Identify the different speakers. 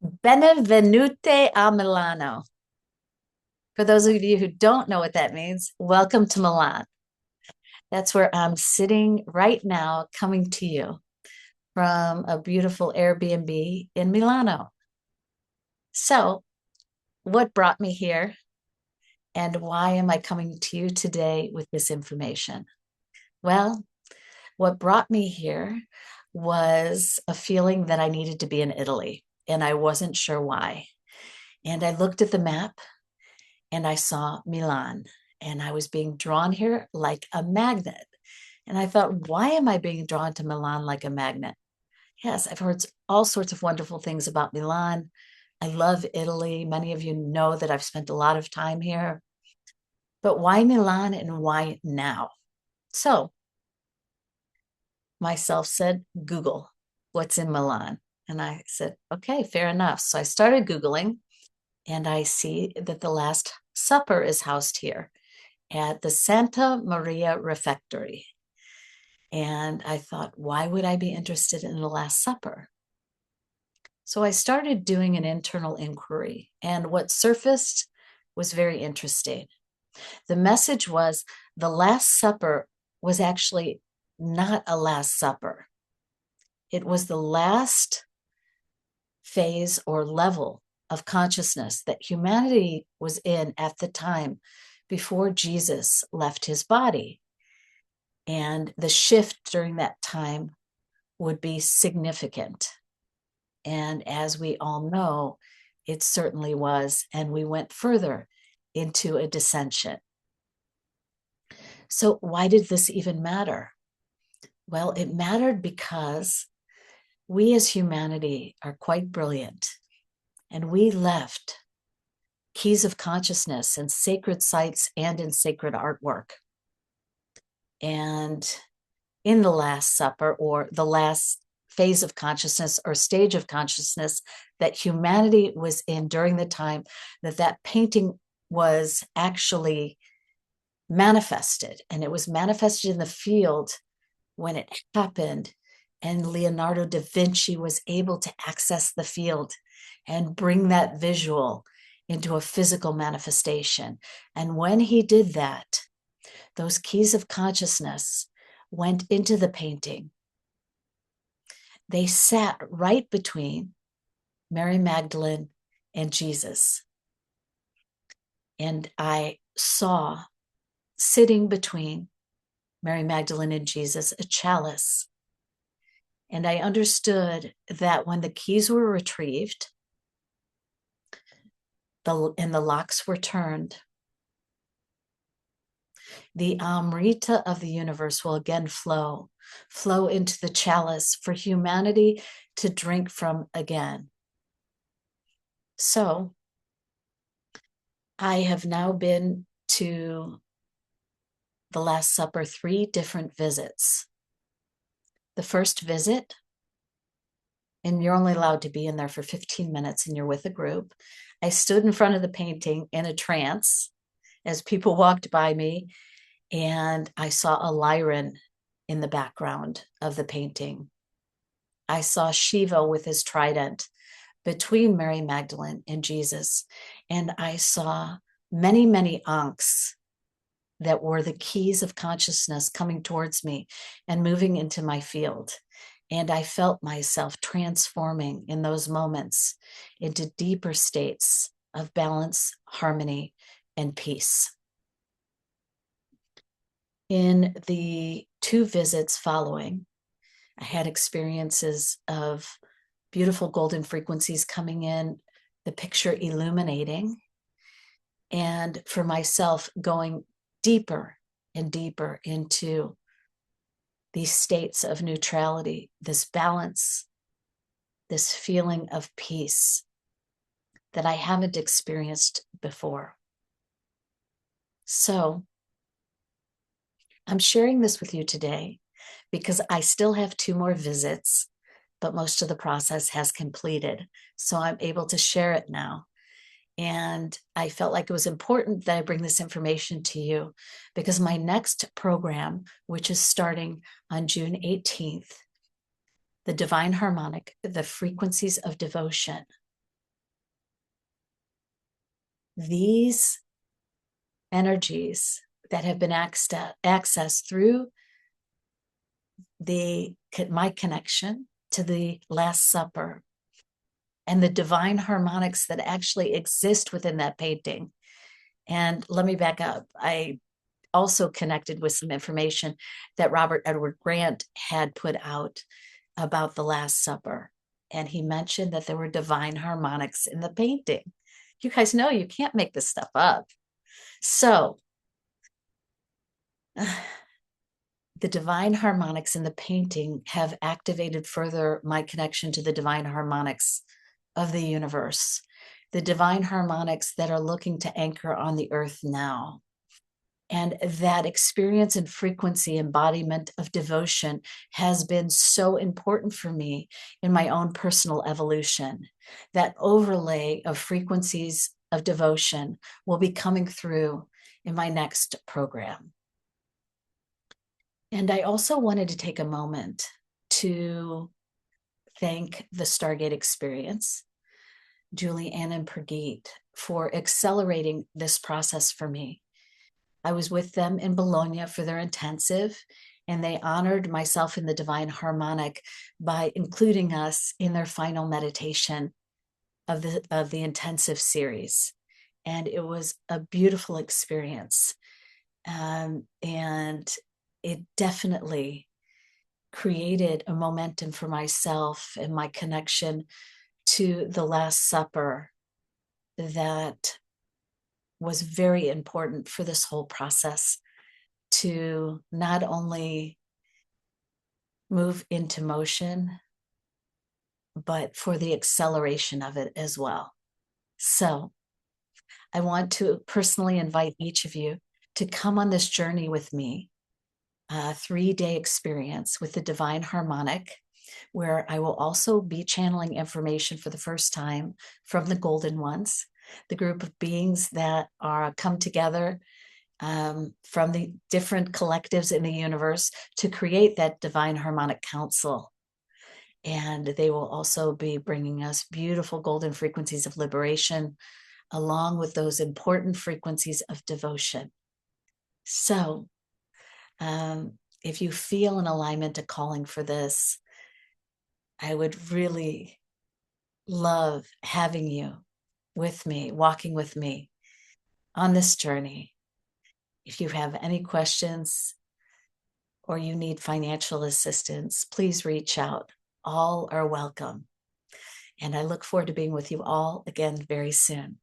Speaker 1: Benvenute a Milano. For those of you who don't know what that means, welcome to Milan. That's where I'm sitting right now, coming to you from a beautiful Airbnb in Milano. So, what brought me here, and why am I coming to you today with this information? Well, what brought me here was a feeling that I needed to be in Italy, and I wasn't sure why. And I looked at the map and I saw Milan, and I was being drawn here like a magnet. And I thought, why am I being drawn to Milan like a magnet? Yes, I've heard all sorts of wonderful things about Milan. I love Italy. Many of you know that I've spent a lot of time here. But why Milan and why now? So myself said, Google, what's in Milan? And I said, okay, fair enough. So I started Googling and I see that the Last Supper is housed here at the Santa Maria Refectory. And I thought, why would I be interested in the Last Supper? So I started doing an internal inquiry, and what surfaced was very interesting. The message was the Last Supper was actually not a Last Supper, it was the last phase or level of consciousness that humanity was in at the time before Jesus left his body. And the shift during that time would be significant. And as we all know, it certainly was. And we went further into a dissension. So, why did this even matter? Well, it mattered because we as humanity are quite brilliant, and we left keys of consciousness in sacred sites and in sacred artwork. And in the Last Supper, or the last phase of consciousness or stage of consciousness that humanity was in during the time that that painting was actually manifested. And it was manifested in the field when it happened. And Leonardo da Vinci was able to access the field and bring that visual into a physical manifestation. And when he did that, those keys of consciousness went into the painting. They sat right between Mary Magdalene and Jesus. And I saw sitting between Mary Magdalene and Jesus a chalice. And I understood that when the keys were retrieved and the locks were turned, the Amrita of the universe will again flow into the chalice for humanity to drink from again. So I have now been to the Last Supper 3 different visits. The first visit, and you're only allowed to be in there for 15 minutes and you're with a group. I stood in front of the painting in a trance as people walked by me, and I saw a lyran in the background of the painting. I saw Shiva with his trident between Mary Magdalene and Jesus, and I saw many, many ankhs that were the keys of consciousness coming towards me and moving into my field. And I felt myself transforming in those moments into deeper states of balance, harmony, and peace. In the 2 visits following, I had experiences of beautiful golden frequencies coming in, the picture illuminating, and for myself going deeper and deeper into these states of neutrality, this balance, this feeling of peace that I haven't experienced before. So I'm sharing this with you today because I still have 2 more visits, but most of the process has completed. So I'm able to share it now. And I felt like it was important that I bring this information to you because my next program, which is starting on June 18th, the Divine Harmonic, the Frequencies of Devotion, these energies that have been accessed through my connection to the Last Supper and the divine harmonics that actually exist within that painting. And let me back up. I also connected with some information that Robert Edward Grant had put out about the Last Supper. And he mentioned that there were divine harmonics in the painting. You guys know you can't make this stuff up. So, the divine harmonics in the painting have activated further my connection to the divine harmonics of the universe, the divine harmonics that are looking to anchor on the earth now. And that experience and frequency embodiment of devotion has been so important for me in my own personal evolution. That overlay of frequencies of devotion will be coming through in my next program. And I also wanted to take a moment to thank the Stargate Experience, Julie Ann and Prageet, for accelerating this process for me. I was with them in Bologna for their intensive, and they honored myself in the divine harmonic by including us in their final meditation of the intensive series. And it was a beautiful experience. And it definitely created a momentum for myself and my connection to the Last Supper that was very important for this whole process, to not only move into motion, but for the acceleration of it as well. So I want to personally invite each of you to come on this journey with me, a 3-day experience with the divine harmonic, where I will also be channeling information for the first time from the Golden Ones, the group of beings that are come together from the different collectives in the universe to create that divine harmonic council. And they will also be bringing us beautiful golden frequencies of liberation, along with those important frequencies of devotion. So if you feel an alignment, a calling for this, I would really love having you with me, walking with me on this journey. If you have any questions or you need financial assistance, please reach out. All are welcome. And I look forward to being with you all again very soon.